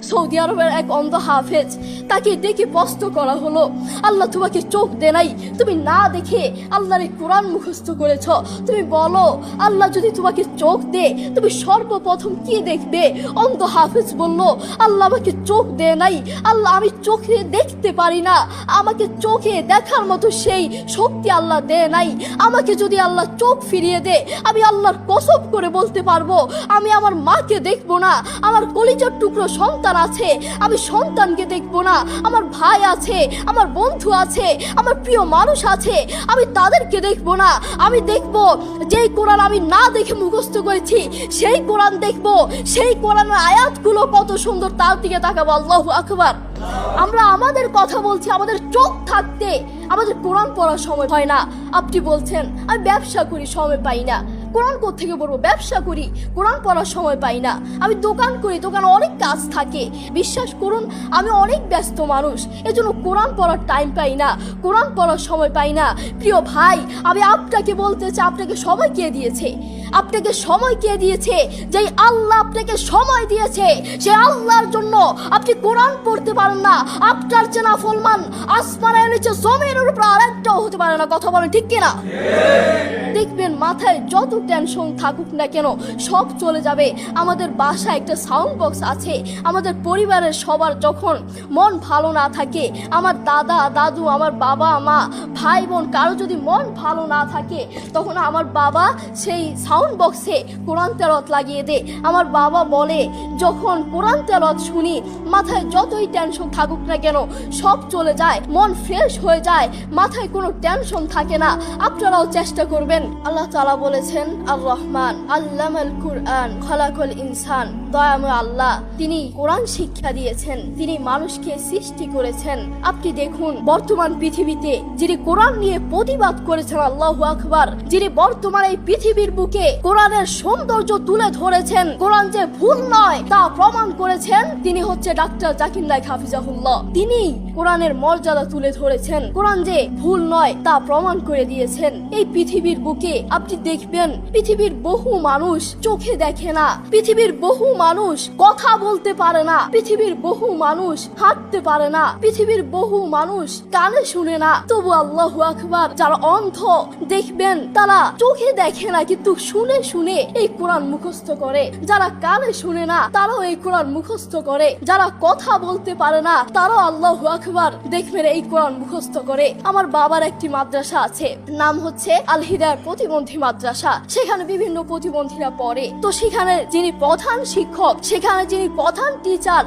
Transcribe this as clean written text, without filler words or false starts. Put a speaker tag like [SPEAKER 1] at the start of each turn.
[SPEAKER 1] Saudi আরবের এক অন্ধ হাফেজ, তাকে ডেকে প্রশ্ন করা হলো, আল্লাহ তোমাকে চোখ দে নাই, তুমি না দেখে আল্লাহর এই কোরআন মুখস্থ করেছ, তুমি বলো আল্লাহ যদি তোমাকে চোখ দে তুমি সর্বপ্রথম কি দেখবে? অন্ধ হাফেজ বলল, আল্লাহ আমাকে চোখ দে নাই, আল্লাহ আমি চোখে দেখতে পারি না, আমাকে চোখে দেখার মতো সেই শক্তি আল্লাহ দে নাই। আমাকে যদি আল্লাহ চোখ ফিরিয়ে দে, আমি আল্লাহর কসম করে বলতে পারবো আমি আমার মাকে দেখবো না, আমার কলিজার টুকরো সন্তান আছে আমি সন্তানকে দেখবো না, আমার ভাই আছে, আমার বন্ধু আছে, আমার প্রিয় মানুষ আছে, আমি তাদেরকে দেখবো না। আমি দেখবো যেই কোরআন আমি না দেখে মুখস্থ করেছি সেই কোরআন দেখবো, সেই কোরআনের আয়াতগুলো কত সুন্দর তার দিকে তাকাবো। আল্লাহু আকবার। আমরা আমাদের কথা বলছি, আমাদের চোখ থাকতে আমাদের কোরআন পড়ার সময় হয় না। আপনি বলছেন আমি ব্যবসা করি, সময় পাই না, কোরআন কোত্থেকে পড়বো? ব্যবসা করি, কোরআন পড়ার সময় পাই না। আমি দোকান করি, দোকানে অনেক কাজ থাকে, বিশ্বাস করুন আমি অনেক ব্যস্ত মানুষ, এজন্য কোরআন পড়ার টাইম পাই না, কোরআন পড়ার সময় পাই না। প্রিয় ভাই, আমি আপনাকে বলতে চাই, আপনাকে সময় কে দিয়েছে? আপনাকে সময় কে দিয়েছে? যেই আল্লাহ আপনাকে সময় দিয়েছে সে আল্লাহর জন্য আপনি কোরআন পড়তে পারেন না। আপনার চেনা ফলমান আসমানের নিচে জমিনের উপর আরেকটাও হতে পারে না। কথা বলেন ঠিক কিনা? দেখবেন মাথায় যত টেনশন থাকুক না কেন সব চলে যাবে। আমাদের বাসায় একটা সাউন্ড বক্স আছে, আমাদের পরিবারের সবার যখন মন ভালো না থাকে, আমার দাদা দাদু, আমার বাবা মা, ভাই বোন কারো যদি মন ভালো না থাকে, তখন আমার বাবা সেই সাউন্ড বক্সে কোরআন তেলাওয়াত লাগিয়ে দে। আমার বাবা বলে যখন কোরআন তেলাওয়াত শুনি মাথায় যতই টেনশন থাকুক না কেন সব চলে যায়, মন ফ্রেশ হয়ে যায়, মাথায় কোনো টেনশন থাকে না। আপনারাও চেষ্টা করবেন। আল্লাহ তাআলা বলেছেন আর রহমান আল্লামাল কুরআন খালাকাল ইনসান, দয়াময় আল্লাহ তিনি কোরআন শিক্ষা দিয়েছেন, তিনি মানুষকে সৃষ্টি করেছেন। আপনি দেখুন বর্তমান পৃথিবীতে যিনি কোরআন নিয়ে প্রতিবাদ করেছেন, আল্লাহু আকবার, যিনি বর্তমান এই পৃথিবীর বুকে কোরআনের সৌন্দর্য তুলে ধরেছেন, কোরআন যে ভুল নয় তা প্রমাণ করেছেন, তিনি হচ্ছে ডাক্তার জাকির নায়েক হাফিজাহুল্লাহ। তিনি কোরআনের মর্যাদা তুলে ধরেছেন, কোরআন যে ভুল নয় তা প্রমাণ করে দিয়েছেন। এই পৃথিবীর বুকে আপনি দেখবেন পৃথিবীর বহু মানুষ চোখে দেখে না, পৃথিবীর বহু মানুষ কথা বলতে পারে না, পৃথিবীর বহু মানুষ হাঁটতে পারে না, পৃথিবীর বহু মানুষ কানে শুনে না, তবু আল্লাহু আকবার যারা অন্ধ দেখবেন তারা চোখে দেখে না কিন্তু শুনে শুনে এই কোরআন মুখস্থ করে, যারা কানে শুনে না তারাও এই কোরআন মুখস্থ করে, যারা কথা বলতে পারে না তারাও আল্লাহু আকবার দেখবেন এই কোরআন মুখস্থ করে। আমার বাবার একটি মাদ্রাসা আছে, নাম হচ্ছে আল হিদায়াত প্রতিবন্ধী মাদ্রাসা, সেখানে বিভিন্ন প্রতিবন্ধীরা পড়ে। তো সেখানে যিনি প্রধান শিক্ষক, সেখানে যিনি প্রধান টিচার